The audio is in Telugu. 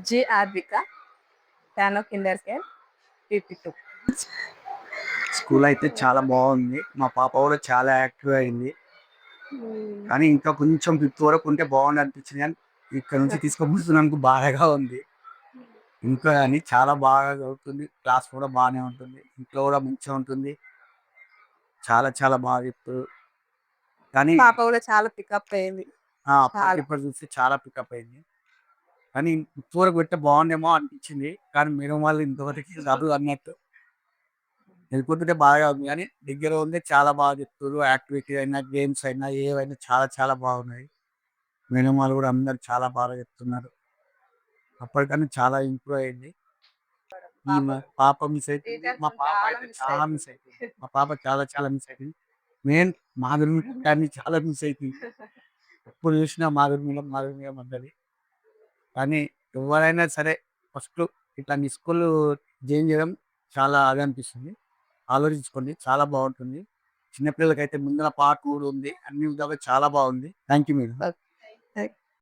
G Arvika, piano kinder care, PP2. School అయితే చాలా బాగుంది. మా పాప కూడా చాలా యాక్టివ్ అయింది. కానీ ఇంకా కొంచెం 5th వరకు ఉంటే బాగుంది అనిపించింది. కానీ ఇక్కడ నుంచి తీసుకొస్తున్నందుకు బాధగా ఉంది. ఇంకా అని చాలా బాగా చదువుతుంది. క్లాస్ కూడా బాగానే ఉంటుంది. ఇంట్లో కూడా మంచిగా ఉంటుంది. చాలా చాలా బాగా చెప్తారు. కానీ పాప కూడా చాలా పికప్ అయింది. అప్పటికిప్పుడు చూస్తే చాలా పికప్ అయింది. కానీ ఇంతవరకు పెడితే బాగుండేమో అనిపించింది. కానీ మీరు వాళ్ళు ఇంతవరకు చదువు అన్నట్టు వెళ్ళిపోతుంటే బాగా ఉంది. కానీ దగ్గర ఉంది చాలా బాగా చెప్తారు. యాక్టివిటీ అయినా గేమ్స్ అయినా ఏవైనా చాలా చాలా బాగున్నాయి. మేడం వాళ్ళు కూడా అందరు చాలా బాగా చెప్తున్నారు. అప్పటికన్నా చాలా ఇంప్రూవ్ అయింది. మా పాప మిస్ అవుతుంది. మా పాప అయితే చాలా మిస్ అవుతుంది. మా పాప చాలా చాలా మిస్ అవుతుంది. మెయిన్ మాధురి గారిని చాలా మిస్ అవుతుంది. ఎప్పుడు చూసినా మాధురి మేడం అంటది. కానీ ఎవరైనా సరే ఫస్ట్ ఇట్లా మీ స్కూల్ జాయిన్ చేయడం చాలా అది అనిపిస్తుంది. ఆలోచించుకోండి, చాలా బాగుంటుంది. చిన్నపిల్లలకైతే ముందర పార్ట్ కూడా ఉంది. అన్ని విధాలుగా చాలా బాగుంది. Thank you madam.